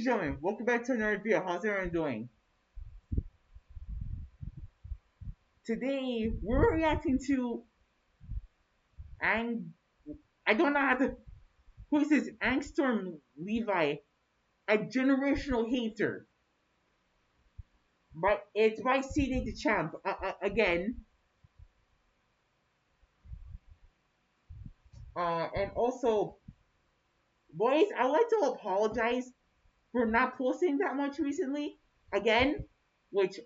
and gentlemen, welcome back to another video. How's everyone doing? Today, we're reacting to I don't know how to... Who is this? Angstrom Levy, a generational hater. But it's by CJ Dachamp, again. And also, boys, I'd like to apologize for not posting that much recently. Again, which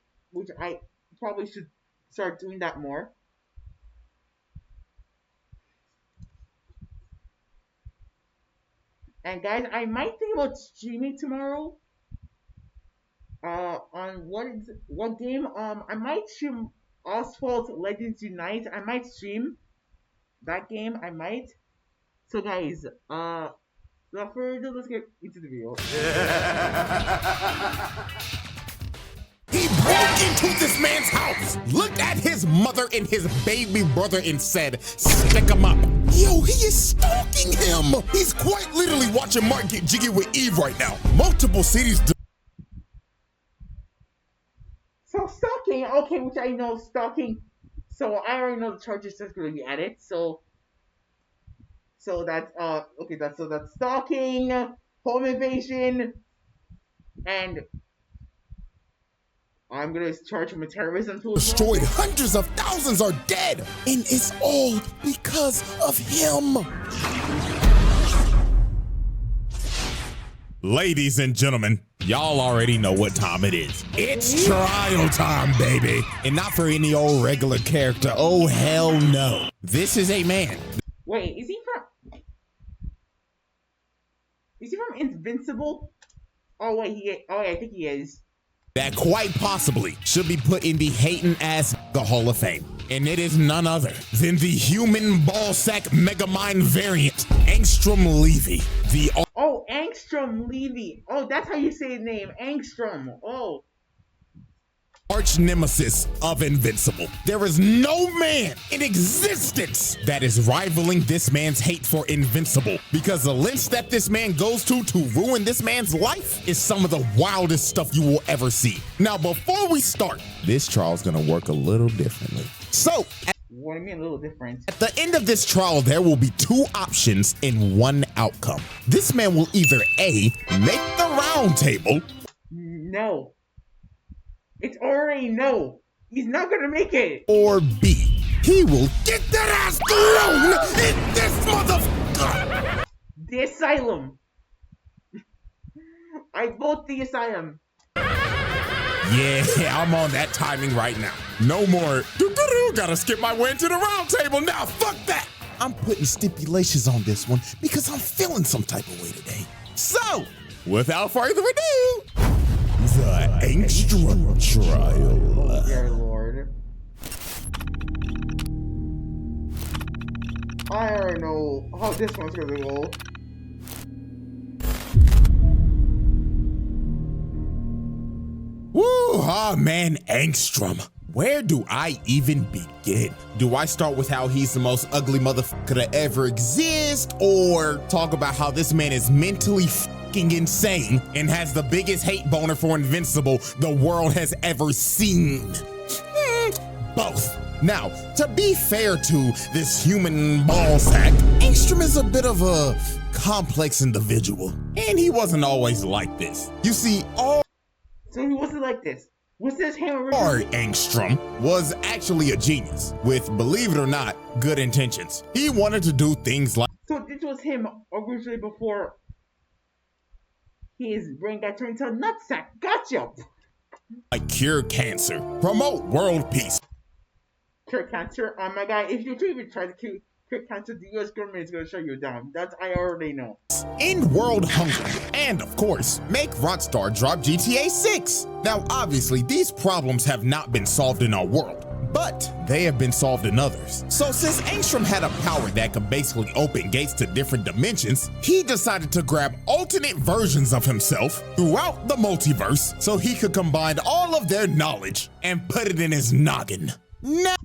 I probably should start doing that more. And guys, I might think about streaming tomorrow. On what game? I might stream Asphalt Legends Unite. I might stream that game. I might. So guys, without further ado, let's get into the video. He broke into this man's house, looked at his mother and his baby brother and said, "Stick him up." Yo, he is stalking him. He's quite literally watching Mark get jiggy with Eve right now. Multiple cities. So stalking, okay, which I know stalking. So I already know the charges that's going to be added. So that's okay. That's stalking, home invasion, and I'm gonna charge him with terrorism too. Destroyed, hundreds of thousands are dead, and it's all because of him. Ladies and gentlemen, y'all already know what time it is. It's trial time, baby. And not for any old regular character. Oh, hell no. This is a man. Wait, is he from Invincible? Oh wait, I think he is. That quite possibly should be put in the hating ass the Hall of Fame. And it is none other than the human ballsack megamind variant, Angstrom Levy. Oh, Angstrom Levy. Oh, that's how you say his name, Angstrom. Oh. Arch nemesis of Invincible. There is no man in existence that is rivaling this man's hate for Invincible, because the lengths that this man goes to ruin this man's life is some of the wildest stuff you will ever see. Now, before we start, this trial's gonna work a little differently. So, what do you mean a little different? At the end of this trial, there will be two options and one outcome. This man will either A, make the round table. No. It's already no. He's not gonna make it. Or B, he will get that ass thrown in this motherfucker. The asylum. I vote the asylum. Yeah, I'm on that timing right now. No more, gotta skip my way into the round table now. Fuck that. I'm putting stipulations on this one because I'm feeling some type of way today. So, without further ado, the Angstrom trial. Oh, dear Lord. I already know how this one's gonna go. Woo, man, Angstrom. Where do I even begin? Do I start with how he's the most ugly motherfucker to ever exist, or talk about how this man is mentally insane and has the biggest hate boner for Invincible the world has ever seen? Both. Now, to be fair to this human ballsack, Angstrom is a bit of a complex individual, and he wasn't always like this. You see, So he wasn't like this. Was this him originally? Angstrom was actually a genius with, believe it or not, good intentions. He wanted to do things like... So this was him originally before his brain got turned into a nutsack. Gotcha! Like cure cancer, promote world peace. Cure cancer? Oh my god, if you even try to cure cancer, the US government is going to shut you down. That's I already know. End world hunger, and of course, make Rockstar drop GTA 6. Now, obviously, these problems have not been solved in our world, but they have been solved in others. So since Angstrom had a power that could basically open gates to different dimensions, he decided to grab alternate versions of himself throughout the multiverse so he could combine all of their knowledge and put it in his noggin. Now,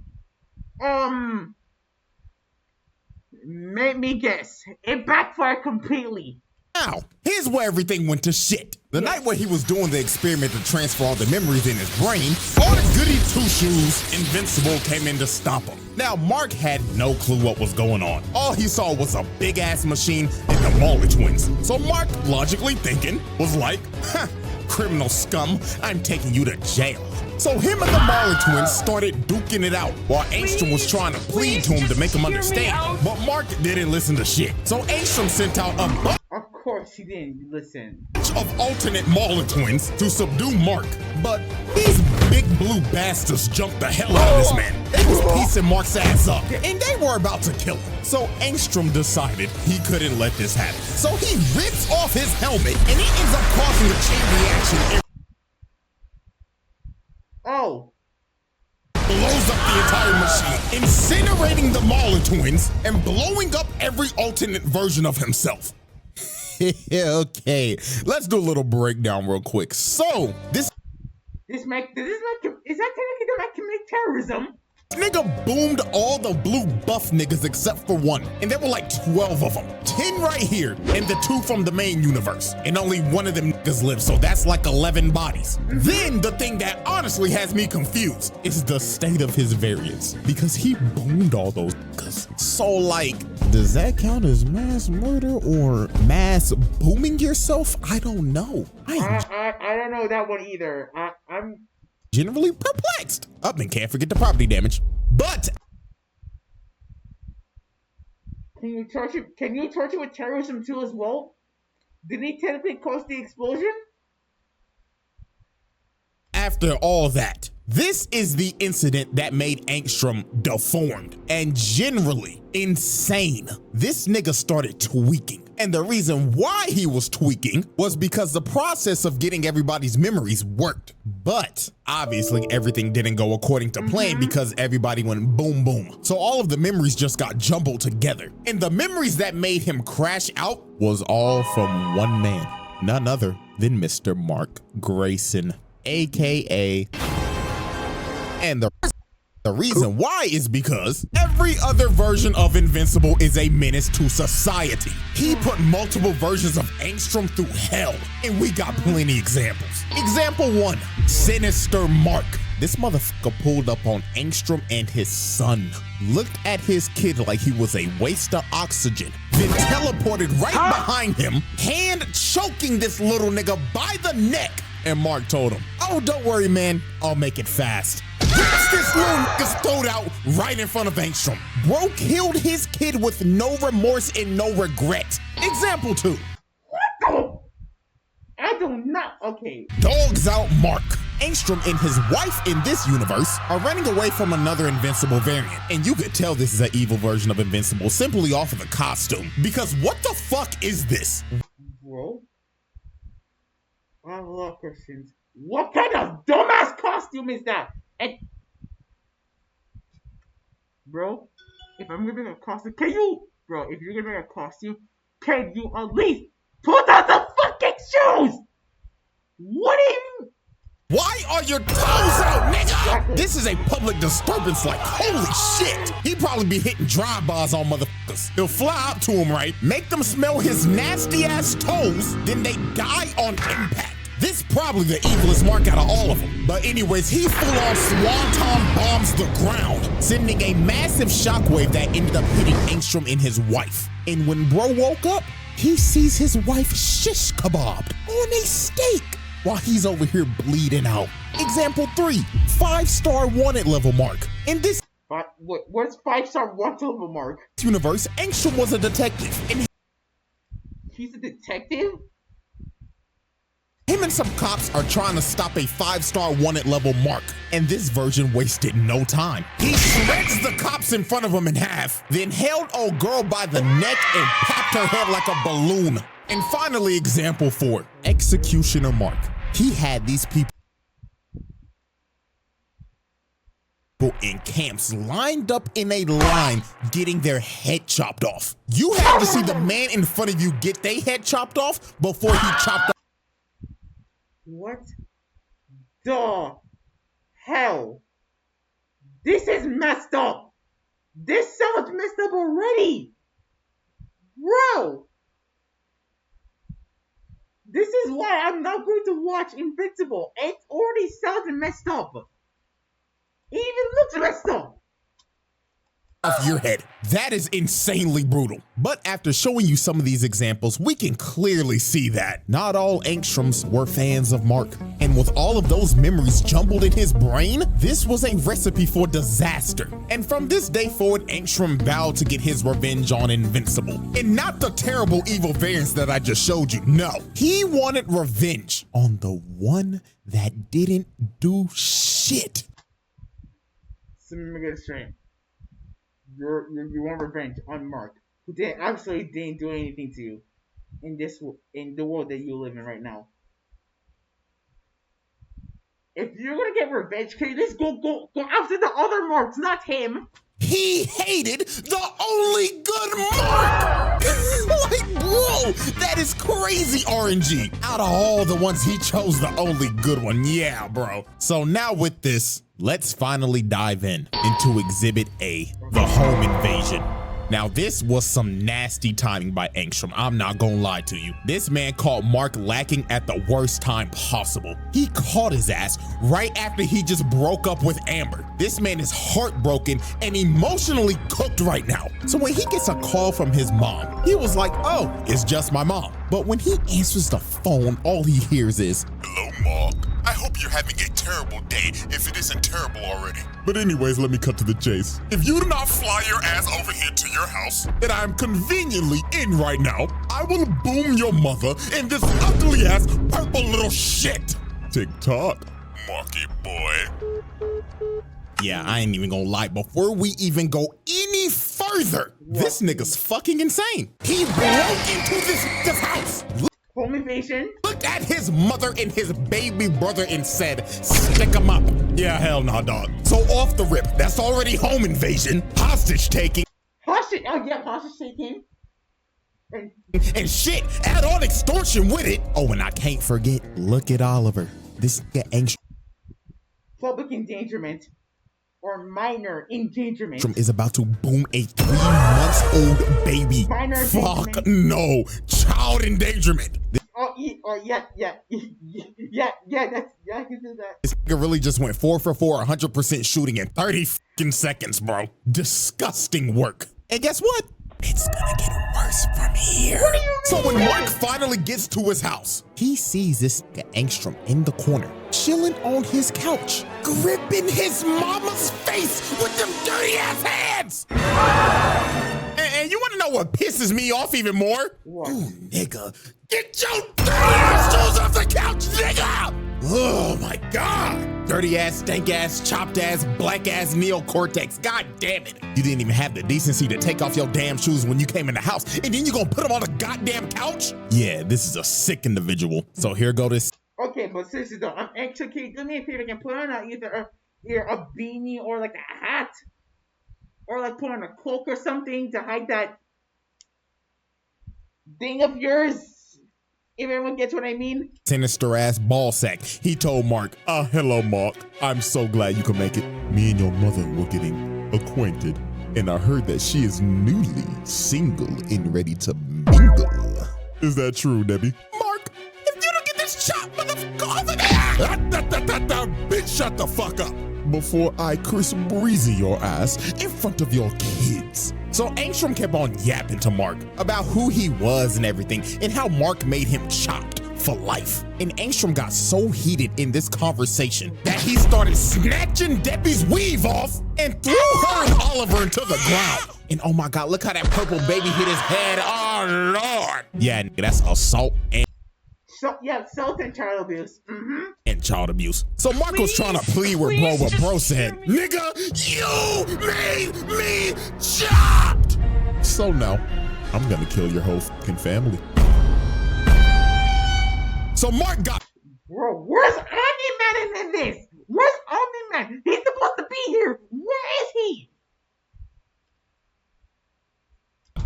Let me guess. It backfired completely. Now, here's where everything went to shit. The night where he was doing the experiment to transfer all the memories in his brain, all the goody two-shoes Invincible came in to stop him. Now, Mark had no clue what was going on. All he saw was a big-ass machine and the Marley twins. So Mark, logically thinking, was like, huh, criminal scum, I'm taking you to jail. So him and the Marley twins started duking it out while Angstrom was trying to plead to him to make him understand. But Mark didn't listen to shit. So Angstrom sent out a bunch Of course he didn't listen. of alternate Marley twins to subdue Mark. But these big blue bastards jumped the hell out of this man. They was piecing Mark's ass up, and they were about to kill him. So Angstrom decided he couldn't let this happen. So he rips off his helmet, and it ends up causing a chain reaction. Oh. Blows up the entire machine, incinerating the Marley twins and blowing up every alternate version of himself. Okay, let's do a little breakdown real quick. So, is that technically make terrorism? nigga boomed all the blue buff niggas except for one, and there were like 12 of them. 10 right here, and the 2 from the main universe. And only one of them niggas lives, so that's like 11 bodies. Then the thing that honestly has me confused is the state of his variants, because he boomed all those niggas. So like, does that count as mass murder or mass booming yourself? I don't know. I don't know that one either. I'm generally perplexed. Up and can't forget the property damage. But can you torture with terrorism too as well? Did he technically cause the explosion? after all that, this is the incident that made Angstrom deformed and generally insane. This nigga started tweaking. And the reason why he was tweaking was because the process of getting everybody's memories worked. But obviously everything didn't go according to plan because everybody went boom, boom. So all of the memories just got jumbled together. And the memories that made him crash out was all from one man, none other than Mr. Mark Grayson, AKA. And the reason why is because every other version of Invincible is a menace to society. He put multiple versions of Angstrom through hell, and we got plenty examples. Example 1, Sinister Mark. This motherfucker pulled up on Angstrom and his son, looked at his kid like he was a waste of oxygen, then teleported right behind him, hand choking this little nigga by the neck. And Mark told him, "Oh, don't worry, man, I'll make it fast." Rips this little nigga's throat out right in front of Angstrom. Bro killed his kid with no remorse and no regret. Example 2. What the? I do not. Okay. Dogs out Mark. Angstrom and his wife in this universe are running away from another Invincible variant. And you could tell this is an evil version of Invincible simply off of the costume. Because what the fuck is this? Bro? I have a lot of questions. What kind of dumbass costume is that? And bro, if I'm gonna bring a costume, if you're gonna bring a costume, can you at least put on the fucking shoes? What are you? Why are your toes out, nigga? This is a public disturbance, like, holy shit. He probably be hitting drive-bys on motherfuckers. He'll fly up to him, right? Make them smell his nasty-ass toes, then they die on impact. This probably the evilest Mark out of all of them. But anyways, he full-on swanton bombs the ground, sending a massive shockwave that ended up hitting Angstrom and his wife. And when bro woke up, he sees his wife shish kebabbed on a steak while he's over here bleeding out. Example 3, 5-star wanted level Mark. In this what's 5-star wanted level Mark? Universe, Angstrom was a detective, and he's a detective? Him and some cops are trying to stop a 5-star wanted level Mark, and this version wasted no time. He shreds the cops in front of him in half, then held old girl by the neck and popped her head like a balloon. And finally, example 4, Executioner Mark. He had these people in camps lined up in a line getting their head chopped off. You had to see the man in front of you get their head chopped off before he chopped off. What the hell? This is messed up. This sounds messed up already. Bro. This is why I'm not going to watch Invincible. It already sounds messed up. It even looks messed up. Off your head. That is insanely brutal. But after showing you some of these examples, we can clearly see that not all Angstroms were fans of Mark. And with all of those memories jumbled in his brain, this was a recipe for disaster. And from this day forward, Angstrom vowed to get his revenge on Invincible. And not the terrible evil variants that I just showed you. No, he wanted revenge on the one that didn't do shit. So let me get it straight. You want revenge on Mark, who didn't do anything to you in the world that you live in right now. If you're gonna get revenge, can you just go after the other Marks, not him? He hated the only good Mark! Like, bro, that is crazy RNG. Out of all the ones, he chose the only good one. Yeah, bro. So now with this, let's finally dive into Exhibit A, the home invasion. Now, this was some nasty timing by Angstrom. I'm not gonna lie to you. This man caught Mark lacking at the worst time possible. He caught his ass right after he just broke up with Amber. This man is heartbroken and emotionally cooked right now. So when he gets a call from his mom, he was like, oh, it's just my mom. But when he answers the phone, all he hears is, hello, Mark. I hope you're having a terrible day if it isn't terrible already. But anyways, let me cut to the chase. If you do not fly your ass over here to your house that I am conveniently in right now, I will boom your mother in this ugly ass purple little shit. Tick-tock, Marky boy. Yeah, I ain't even gonna lie. Before we even go any further, this nigga's fucking insane. He broke into this house. Home invasion? Looked at his mother and his baby brother and said, stick him up. Yeah, hell no, dog. So off the rip, that's already home invasion, hostage taking. Hostage taking. And shit, add on extortion with it. Oh, and I can't forget, look at Oliver. This nigga Angstrom. Public endangerment. Or minor endangerment. Is about to boom a 3-month-old baby. Minor Fuck no. Child endangerment. Yeah, I can do that. This nigga really just went 4 for 4, 100% shooting in 30 fucking seconds, bro. Disgusting work. And guess what? It's gonna get worse from here. What do you mean? So when Mark finally gets to his house, he sees this nigga Angstrom in the corner, chilling on his couch, gripping his mama's face with them dirty ass hands. And you wanna know what pisses me off even more? What? Ooh, nigga, get your dirty ass shoes off the couch, nigga! Oh my God. Dirty ass, stank ass, chopped ass, black ass neocortex. God damn it. You didn't even have the decency to take off your damn shoes when you came in the house, and then you gonna put them on the goddamn couch? Yeah, this is a sick individual. So here go this. Okay, but seriously though, I'm actually, can you do me a favor, can put on either a beanie or like a hat, or like put on a cloak or something to hide that thing of yours. If everyone gets what I mean. Sinister ass ball sack. He told Mark, hello Mark. I'm so glad you could make it. Me and your mother were getting acquainted, and I heard that she is newly single and ready to mingle. Is that true, Debbie? Mark, if you don't get this chop, motherfucker, over there! Bitch, shut the fuck up before I Chris Breezy your ass in front of your kids. So Angstrom kept on yapping to Mark about who he was and everything, and how Mark made him chopped for life. And Angstrom got so heated in this conversation that he started snatching Debbie's weave off and threw her and Oliver into the ground. And oh my God, look how that purple baby hit his head. Oh Lord. Yeah, that's assault and assault and child abuse. And child abuse. So Mark was trying to plead with bro, but bro said, nigga, you made me chopped. So now, I'm gonna kill your whole fucking family. So Mark got. Bro, where's Omni-Man in this? Where's Omni-Man? He's supposed to be here. Where is he?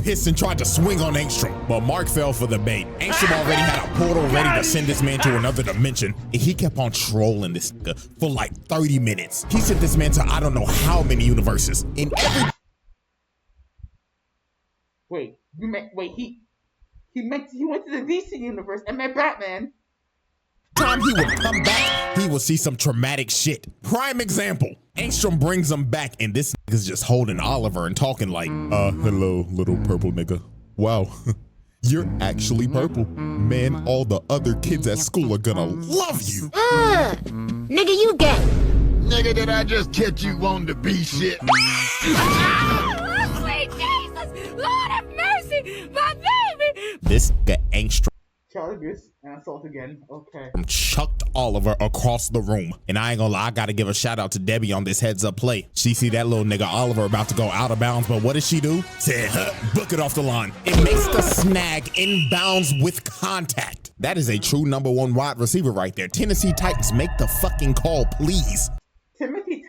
Pissed and tried to swing on Angstrom, but Mark fell for the bait. Angstrom already had a portal ready to send this man to another dimension, and he kept on trolling this nigga for like 30 minutes. He sent this man to I don't know how many universes. In every Wait, He went to the DC universe and met Batman. Time he would come back, he would see some traumatic shit. Prime example, Angstrom brings him back and this nigga's just holding Oliver and talking like, hello, little purple nigga. Wow, you're actually purple. Man, all the other kids at school are gonna love you. Nigga, you gay. Nigga, did I just catch you wanting to be shit? Oh, sweet Jesus! Lord have mercy! My baby! This nigga Angstrom Child abuse and assault again. Okay. chucked Oliver across the room. And I ain't gonna lie, I gotta give a shout out to Debbie on this heads up play. She see that little nigga Oliver about to go out of bounds, but what does she do? Said, book it off the line. It makes the snag inbounds with contact. That is a true number one wide receiver right there. Tennessee Titans, make the fucking call, please. Timothy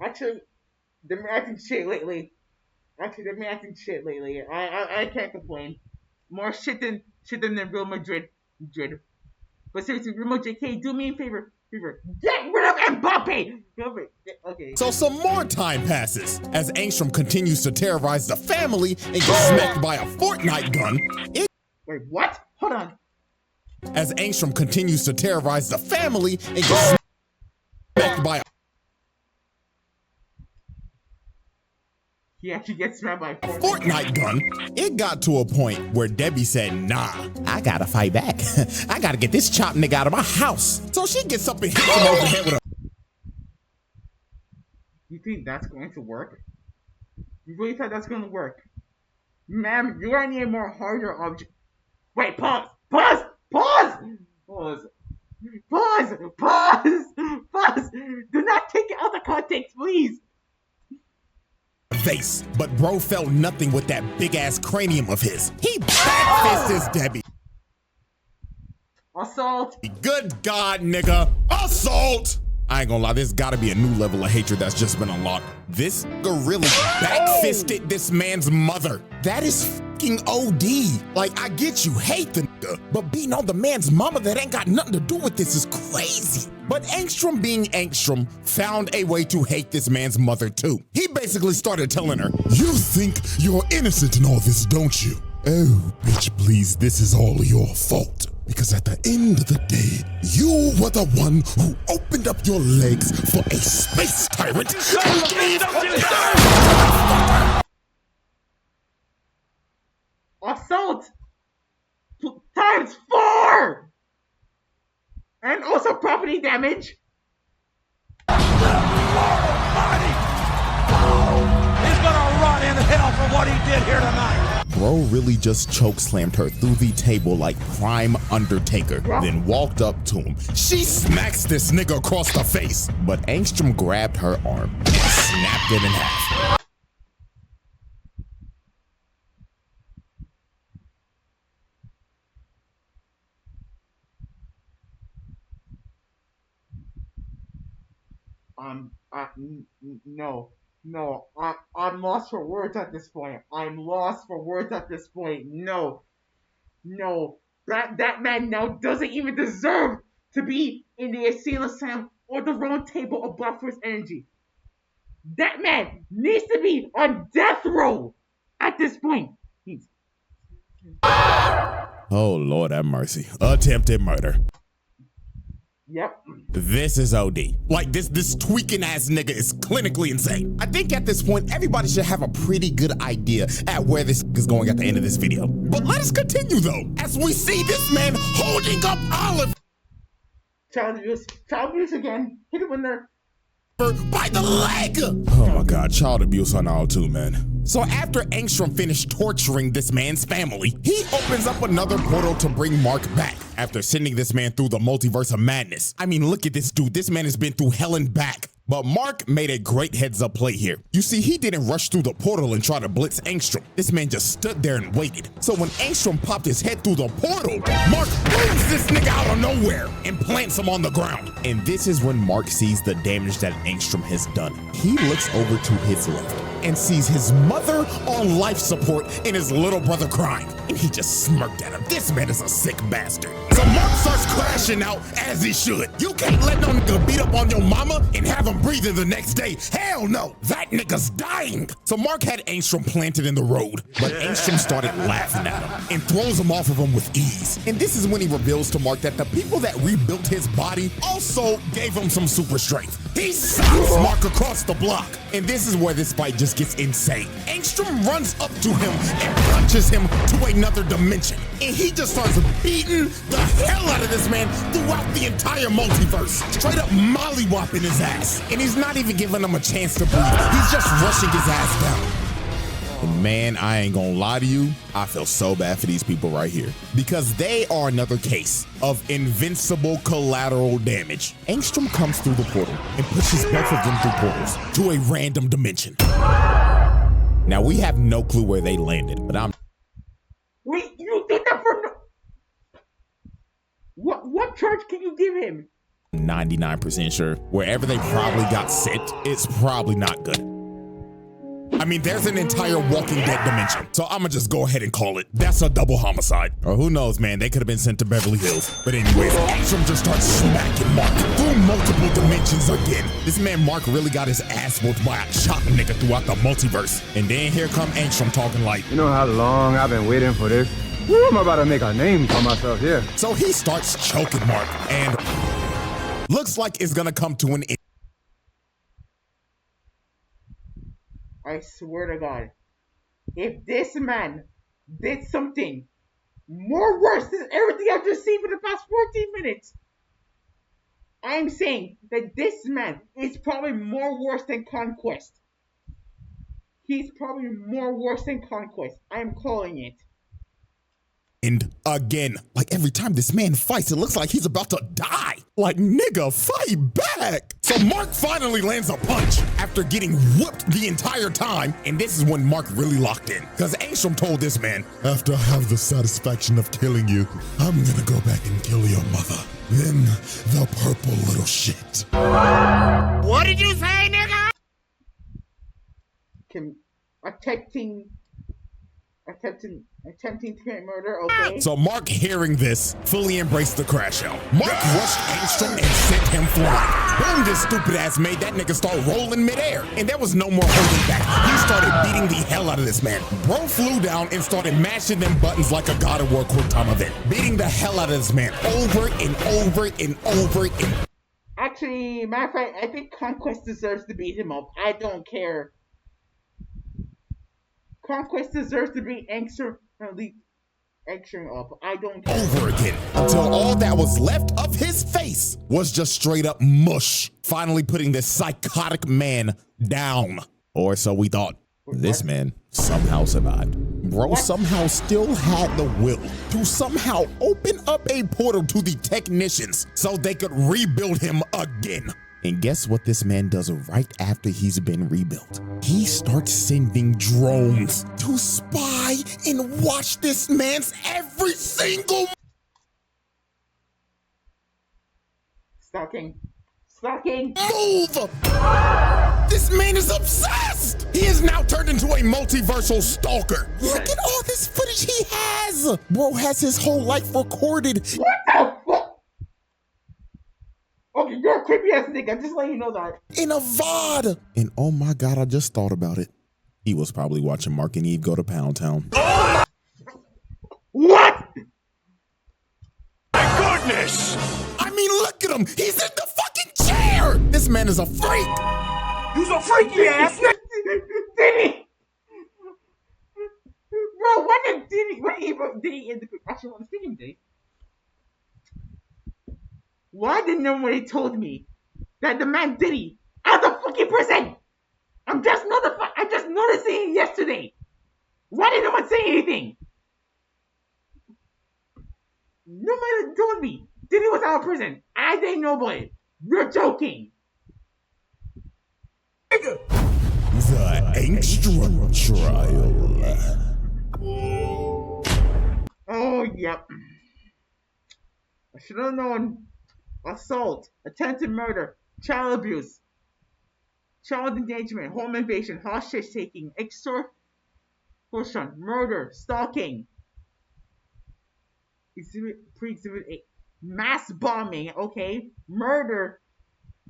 actually, they've been acting shit lately. I can't complain. More shit than Real Madrid. But seriously, Real Madrid, hey, do me a favor. Get rid of Mbappe! Okay. So some more time passes as Angstrom continues to terrorize the family and gets smacked by a Fortnite gun. Wait, what? Hold on. As Angstrom continues to terrorize the family and gets smacked by a He actually gets smacked by a Fortnite gun. It got to a point where Debbie said, nah, I gotta fight back. I gotta get this chopped nigga out of my house. So she gets up and hits him over the head with a... You think that's going to work? You really thought that's going to work? Ma'am, you are need a more harder object. Wait, pause! Do not take it out of context, please! face, but bro felt nothing with that big ass cranium of his. He back fists Debbie. Assault! Good God, nigga. Assault! I ain't gonna lie, there's gotta be a new level of hatred that's just been unlocked. This nigga really back-fisted this man's mother. That is fucking OD. Like, I get you hate the nigga, but beating on the man's mama that ain't got nothing to do with this is crazy. But Angstrom being Angstrom found a way to hate this man's mother too. He basically started telling her, you think you're innocent in all this, don't you? Oh, bitch, please, this is all your fault. Because at the end of the day, you were the one who opened up your legs for a space tyrant. Assault! Times 4! And also property damage. He's gonna rot in hell for what he did here tonight. Bro really just chokeslammed her through the table like Prime Undertaker, then walked up to him. She smacks this nigga across the face, but Angstrom grabbed her arm and snapped it in half. No, I'm lost for words at this point. No. That man now doesn't even deserve to be in the asylum or the round table of Black Force Energy. That man needs to be on death row at this point. Oh, Lord have mercy. Attempted murder. Yep. This is OD. Like, this tweaking ass nigga is clinically insane. I think at this point, everybody should have a pretty good idea at where this is going at the end of this video. But let us continue though, as we see this man holding up Olive. Child abuse again. Hit him in there. By the leg! Oh my God, child abuse on all too, man. So after Angstrom finished torturing this man's family, he opens up another portal to bring Mark back after sending this man through the multiverse of madness. I mean, look at this dude. This man has been through hell and back. But Mark made a great heads up play here. You see, he didn't rush through the portal and try to blitz Angstrom. This man just stood there and waited. So when Angstrom popped his head through the portal, Mark booms this nigga out of nowhere and plants him on the ground. And this is when Mark sees the damage that Angstrom has done. He looks over to his left and sees his mother on life support and his little brother crying. and he just smirked at him. This man is a sick bastard. So Mark starts crashing out as he should. You can't let no nigga beat up on your mama and have him breathing the next day. Hell no, that nigga's dying. So Mark had Angstrom planted in the road, but Angstrom started laughing at him and throws him off of him with ease. And this is when he reveals to Mark that the people that rebuilt his body also gave him some super strength. He socks Mark across the block. And this is where this fight just gets insane. Angstrom runs up to him and punches him to another dimension. And he just starts beating the hell out of this man throughout the entire multiverse. Straight up mollywopping his ass. And he's not even giving him a chance to breathe. He's just rushing his ass down. And man, I ain't gonna lie to you, I feel so bad for these people right here. Because they are another case of invincible collateral damage. Angstrom comes through the portal and pushes both of them through portals to a random dimension. Now, we have no clue where they landed, but I'm... Wait, you did that for no... What charge can you give him? 99% sure. Wherever they probably got sent, it's probably not good. I mean, there's an entire Walking Dead dimension, so I'ma just go ahead and call it. That's a double homicide. Or who knows, man, they could have been sent to Beverly Hills. But anyways, Angstrom just starts smacking Mark through multiple dimensions again. This man Mark really got his ass whooped by a chop nigga throughout the multiverse. And then here come Angstrom talking like, you know how long I've been waiting for this? Woo, I'm about to make a name for myself here. So he starts choking Mark, and looks like it's gonna come to an end. I swear to God, if this man did something more worse than everything I've just seen for the past 14 minutes, I'm saying that this man is probably more worse than Conquest. He's probably more worse than Conquest. I am calling it. And again, like every time this man fights, it looks like he's about to die. Like, nigga, fight back. So Mark finally lands a punch after getting whooped the entire time. And this is when Mark really locked in. Because Angstrom told this man, after I have the satisfaction of killing you, I'm gonna go back and kill your mother. Then the purple little shit. What did you say, nigga? Attempting to commit murder, okay. So Mark, hearing this, fully embraced the crash out. Mark rushed Angstrom and sent him flying. Boom, this stupid ass made that nigga start rolling midair. And there was no more holding back. He started beating the hell out of this man. Bro flew down and started mashing them buttons like a God of War quick time event. Beating the hell out of this man over and over and over and... Actually, matter of fact, I think Conquest deserves to beat him up. I don't care. Conquest deserves to beat Angstrom up. I don't care. Over again, until all that was left of his face was just straight up mush, finally putting this psychotic man down. Or so we thought. This man somehow survived. Bro somehow still had the will to somehow open up a portal to the technicians so they could rebuild him again. And guess what this man does right after he's been rebuilt? He starts sending drones to spy and watch this man's every single Stalking. move. This man is obsessed. He is now turned into a multiversal stalker. Look at all this footage he has. Bro has his whole life recorded. What the fuck? Okay, you're a creepy ass nigga. I'm just letting you know that. In a VOD. And oh my God, I just thought about it. He was probably watching Mark and Eve go to Pound Town. What? My goodness! I mean, look at him. He's in the fucking chair. This man is a freak. You's a freaky ass! Did he? Bro, what did he end the actually on the stream, did he? Why didn't nobody told me that the man Diddy out of fucking prison? I'm just noticing it yesterday. Why didn't no one say anything? Nobody told me Diddy was out of prison. I didn't know about it. You're joking. The Angstrom trial. Oh, yep. I should have known. Assault, attempted murder, child abuse, child endangerment, home invasion, hostage taking, extortion, murder, stalking, Pre-exhibit 8. Mass bombing, okay. Murder.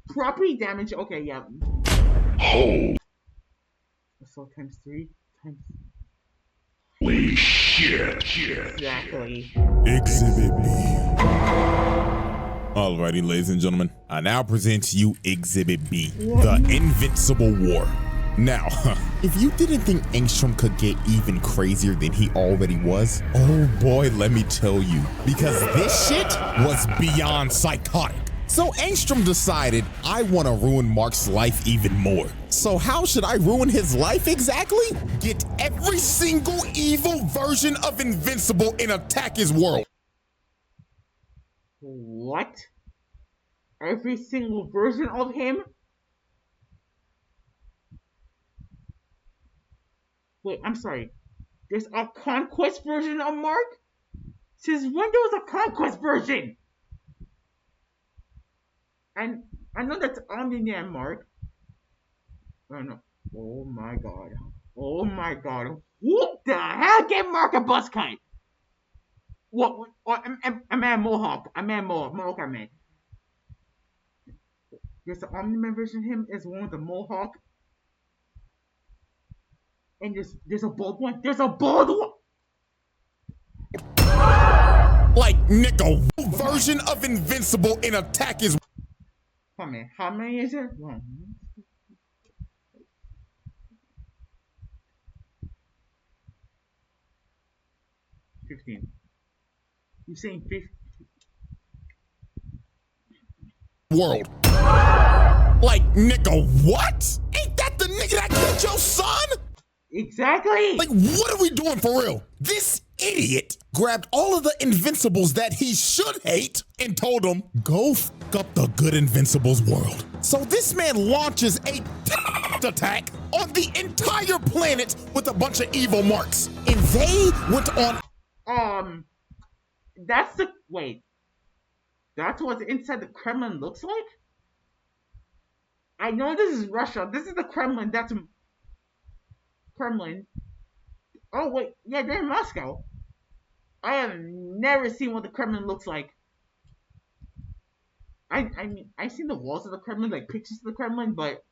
Property damage, okay, yeah. Assault times 3 times. Holy shit. Exactly. Exhibit B. Alrighty, ladies and gentlemen, I now present to you Exhibit B, the Invincible War. Now, if you didn't think Angstrom could get even crazier than he already was, oh boy, let me tell you, because this shit was beyond psychotic. So Angstrom decided, I want to ruin Mark's life even more. So how should I ruin his life exactly? Get every single evil version of Invincible and attack his world. What? Every single version of him? Wait, I'm sorry. There's a conquest version of Mark? Since when there was a conquest version? And I know that's Omni-Man Mark. Oh no. Oh my god. Oh my god. What the hell gave Mark a buzz cut? What? A man Mohawk. A man Mohawk. Man. There's the Omni-Man version of him is one with the Mohawk. And there's a bald one. There's a bald one. Like, nigga, version of Invincible and attack his. Oh man, how many is there? 15. You saying 15? World. Like, nigga, what? Ain't that the nigga that killed your son? Exactly. Like, what are we doing for real? This idiot grabbed all of the Invincibles that he should hate and told them, go f up the good Invincibles world. So this man launches a attack on the entire planet with a bunch of evil marks. And they went on. That's the, wait. That's what inside the Kremlin looks like? I know this is Russia. This is the Kremlin. That's Kremlin. Oh wait, yeah, they're in Moscow. I have never seen what the Kremlin looks like. I mean, I've seen the walls of the Kremlin, like pictures of the Kremlin, but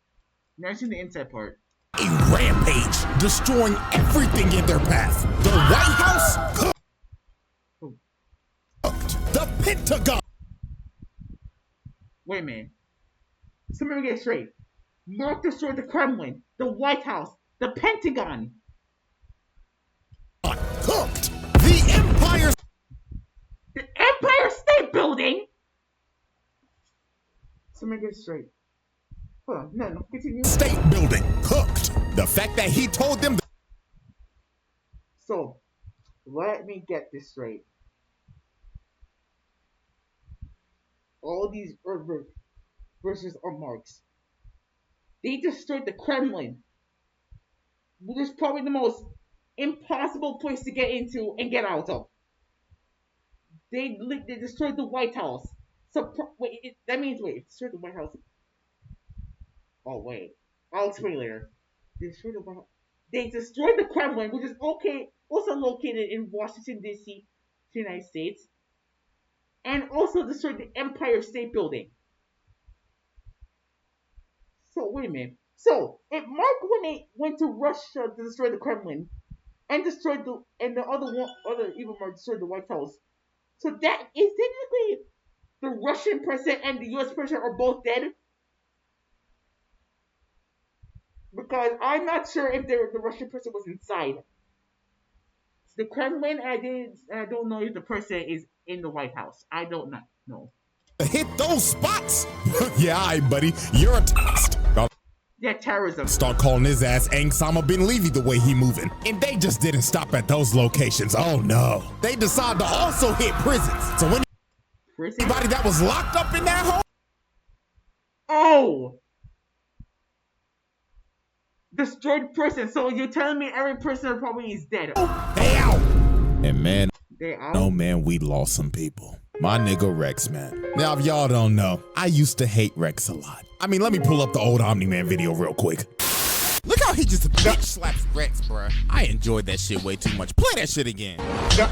never seen the inside part. A rampage, destroying everything in their path. The White House cooked. The Pentagon. Wait a minute. Somebody get it straight. Mark destroyed the Kremlin, the White House, the Pentagon. Cooked. The Empire. The Empire State Building? Somebody get it straight. Hold on, no, continue. State building. Cooked. The fact that he told them. So, let me get this straight. All these versions are marks. They destroyed the Kremlin, which is probably the most impossible place to get into and get out of. They destroyed the White House. So that means destroyed the White House. Oh wait, I'll explain later. They destroyed the White House. They destroyed the Kremlin, which is also located in Washington D.C., United States, and also destroyed the Empire State Building. So wait a minute. So if Mark went to Russia to destroy the Kremlin and destroyed the other evil Mark destroyed the White House, so that is technically the Russian president and the U.S. president are both dead. Because I'm not sure if the Russian president was inside the Kremlin. I don't know if the president is in the White House. I don't know. Hit those spots. Yeah, all right, buddy. You're a terrorist. Yeah, terrorism. Start calling his ass Angstrom Levy the way he moving. And they just didn't stop at those locations. Oh no. They decided to also hit prisons. So anybody that was locked up in that hole. Oh. Destroyed prison. So you're telling me every prisoner probably is dead. They out. And man, they out? No man, we lost some people. My nigga Rex, man. Now, if y'all don't know, I used to hate Rex a lot. I mean, let me pull up the old Omni-Man video real quick. Look how he just bitch slaps Rex, bruh. I enjoyed that shit way too much. Play that shit again. Yeah.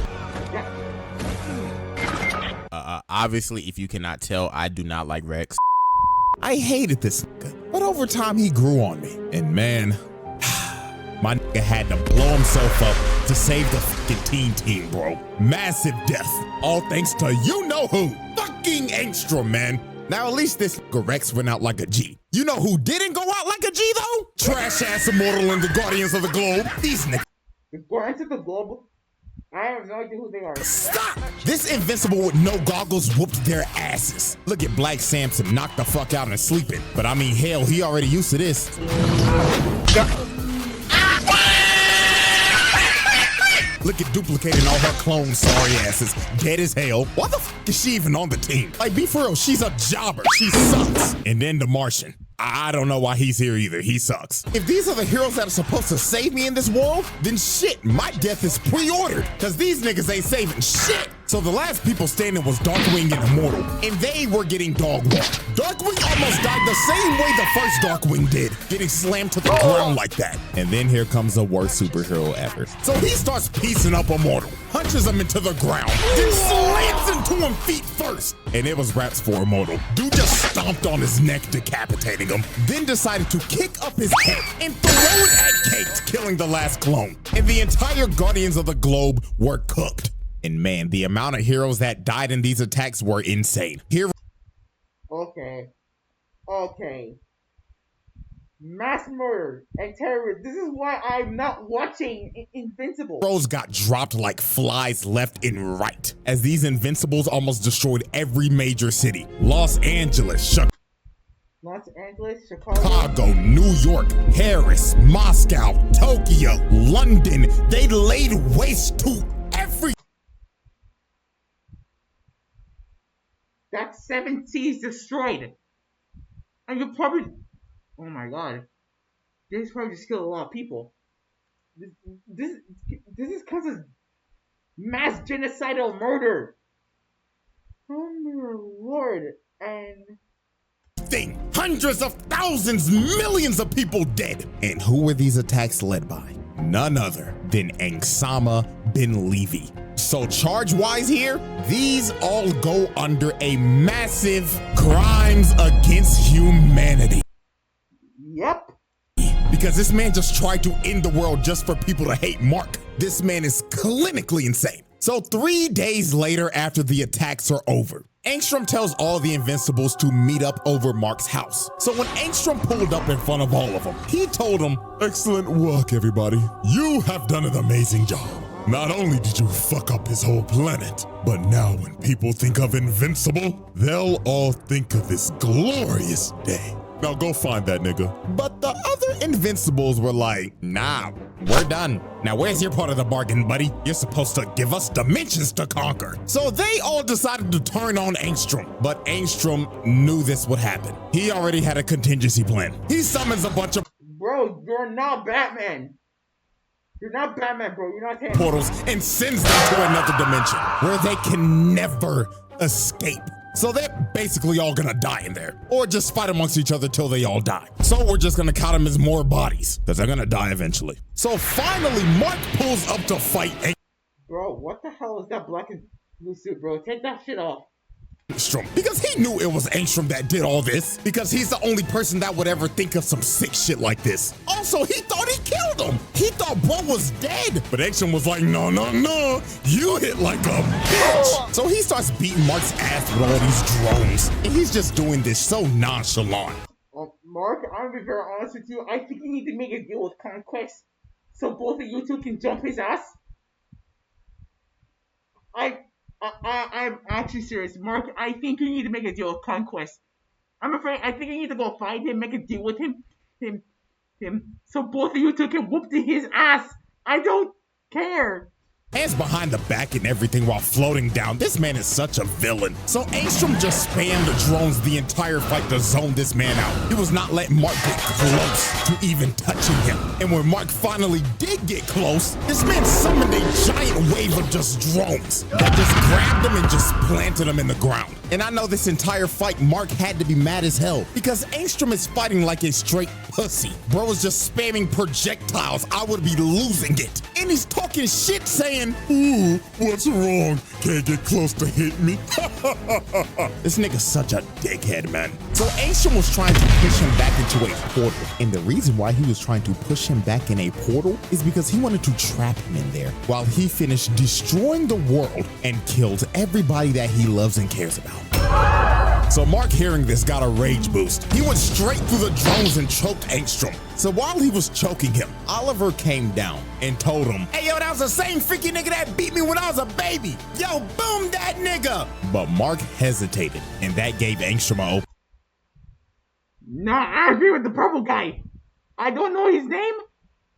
Obviously, if you cannot tell, I do not like Rex. I hated this nigga, but over time he grew on me. And man, my nigga had to blow himself up to save the fucking team, bro. Massive death, all thanks to you know who, fucking Angstrom, man. Now at least this nigga Rex went out like a G. You know who didn't go out like a G though? Trash ass Immortal and the Guardians of the Globe. These niggas. The Guardians of the Globe? I have no idea who they are. Stop! This Invincible with no goggles whooped their asses. Look at Black Samson knocked the fuck out and sleeping. But I mean, hell, he already used to this. Look at duplicating all her clones, sorry asses. Dead as hell. Why the fuck is she even on the team? Like, be for real, she's a jobber. She sucks. And then the Martian. I don't know why he's here either. He sucks. If these are the heroes that are supposed to save me in this world, then shit, my death is pre-ordered. Cause these niggas ain't saving shit. So the last people standing was Darkwing and Immortal, and they were getting dog walked. Darkwing almost died the same way the first Darkwing did, getting slammed to the ground like that. And then here comes the worst superhero ever. So he starts piecing up Immortal, punches him into the ground, then slams into him feet first. And it was raps for Immortal. Dude just stomped on his neck, decapitating him, then decided to kick up his head and throw it at Kate, killing the last clone. And the entire Guardians of the Globe were cooked. And man, the amount of heroes that died in these attacks were insane. Okay. Mass murder and terrorism. This is why I'm not watching Invincible. Heroes got dropped like flies left and right, as these Invincibles almost destroyed every major city. Los Angeles, Chicago, New York, Paris, Moscow, Tokyo, London. They laid waste to every. That's 7 seas destroyed. And you probably, oh my god, this probably just killed a lot of people. This is because of mass genocidal murder. Oh my lord. And hundreds of thousands, millions of people dead. And who were these attacks led by? None other than Angstrom Levy. So charge-wise here, these all go under a massive crimes against humanity. Yep. Because this man just tried to end the world just for people to hate Mark. This man is clinically insane. So 3 days later after the attacks are over, Angstrom tells all the Invincibles to meet up over Mark's house. So when Angstrom pulled up in front of all of them, he told them, "Excellent work, everybody. You have done an amazing job. Not only did you fuck up his whole planet, but now when people think of Invincible, they'll all think of this glorious day. Now go find that nigga." But the other Invincibles were like, "Nah, we're done. Now where's your part of the bargain, buddy? You're supposed to give us dimensions to conquer." So they all decided to turn on Angstrom, but Angstrom knew this would happen. He already had a contingency plan. He summons a bunch of Bro, you're not Batman. You're not Batman, bro. You're not Batman. Portals and sends them to another dimension where they can never escape. So they're basically all gonna die in there, or just fight amongst each other till they all die. So we're just gonna count them as more bodies, because they're gonna die eventually. So finally, Mark pulls up to fight Bro, what the hell is that black and blue suit, bro? Take that shit off. Angstrom, because he knew it was Angstrom that did all this, because he's the only person that would ever think of some sick shit like this. Also, he thought he killed him. He thought bro was dead, but Angstrom was like, no, you hit like a bitch. So he starts beating Mark's ass with all these drones, and he's just doing this so nonchalant. Mark, I'm gonna be very honest with you. I think you need to make a deal with Conquest so both of you two can jump his ass. I'm actually serious. Mark, I think you need to make a deal with Conquest. I'm afraid, I think you need to go find him, make a deal with him, so both of you two can whoop his ass. I don't care. Hands behind the back and everything while floating down. This man is such a villain. So Angstrom just spammed the drones the entire fight to zone this man out. He was not letting Mark get close to even touching him. And when Mark finally did get close, this man summoned a giant wave of just drones that just grabbed him and just planted him in the ground. And I know this entire fight, Mark had to be mad as hell because Angstrom is fighting like a straight pussy. Bro was just spamming projectiles. I would be losing it. And he's talking shit saying, saying, "Ooh, what's wrong? Can't get close to hit me." This nigga's such a dickhead, man. So Angstrom was trying to push him back into a portal. And the reason why he was trying to push him back in a portal is because he wanted to trap him in there while he finished destroying the world and killed everybody that he loves and cares about. So Mark, hearing this, got a rage boost. He went straight through the drones and choked Angstrom. So while he was choking him, Oliver came down and told him, "Hey, yo, that was the same freaky nigga that beat me when I was a baby. Yo, boom that nigga." But Mark hesitated, and that gave Angstrom a open. Nah, I agree with the purple guy. I don't know his name,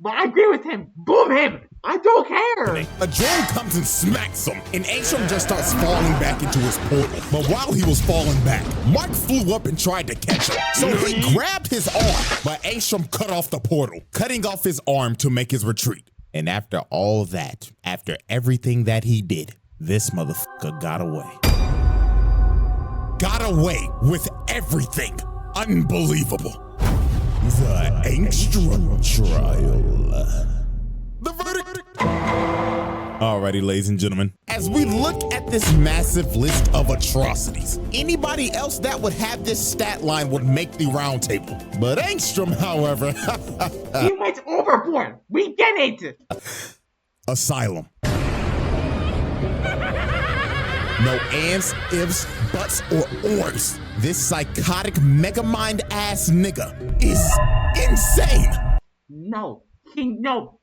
but I agree with him. Boom him. I don't care. A drone comes and smacks him, and Angstrom just starts falling back into his portal. But while he was falling back, Mark flew up and tried to catch him. So he grabbed his arm, but Angstrom cut off the portal, cutting off his arm to make his retreat. And after all that, after everything that he did, this motherfucker got away. Got away with everything. Unbelievable. The Angstrom trial. The verdict. Alrighty, ladies and gentlemen, as we look at this massive list of atrocities, anybody else that would have this stat line would make the round table. But Angstrom, however, he went overboard. We get it. Asylum. No ands, ifs, buts, or ors. This psychotic megamind ass nigga is insane. No,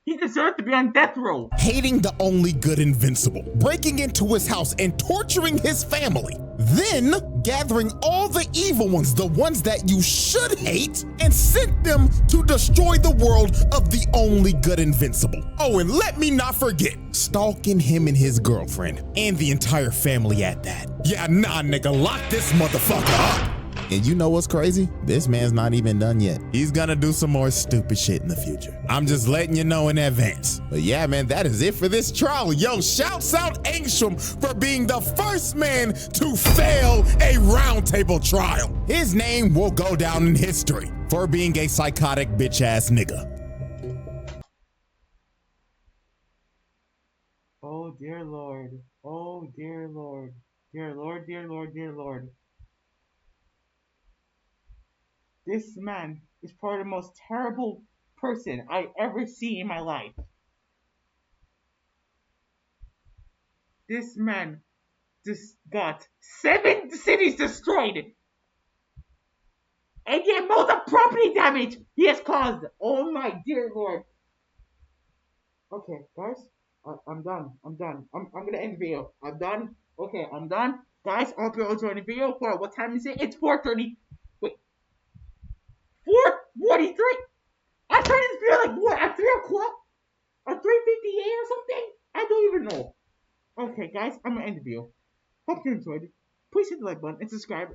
he deserves to be on death row. Hating the only good invincible, breaking into his house and torturing his family, then gathering all the evil ones, the ones that you should hate, and sent them to destroy the world of the only good invincible. Oh, and let me not forget, stalking him and his girlfriend, and the entire family at that. Yeah, nah, nigga, lock this motherfucker up. And you know what's crazy? This man's not even done yet. He's gonna do some more stupid shit in the future. I'm just letting you know in advance. But yeah, man, that is it for this trial. Yo, shouts out Angstrom for being the first man to fail a roundtable trial. His name will go down in history for being a psychotic bitch ass nigga. Oh, dear Lord. Oh, dear Lord. Dear Lord, dear Lord, dear Lord. This man is probably the most terrible person I ever see in my life. This man just got 7 cities destroyed. And the amount of property damage he has caused. Oh my dear Lord. Okay, guys. I'm done. I'm gonna end the video. I'm done. Okay, I'm done. Guys, I hope you all enjoyed the video. What time is it? It's 4:30. Wait. 4:43? I started this video like what, at 3 o'clock? At 3:58 or something? I don't even know. Okay, guys, I'm gonna end the video. Hope you enjoyed it. Please hit the like button and subscribe.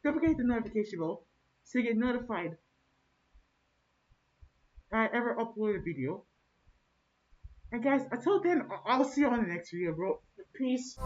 Don't forget the notification bell so you get notified if I ever upload a video. And guys, until then, I'll see you on the next video, bro. Peace.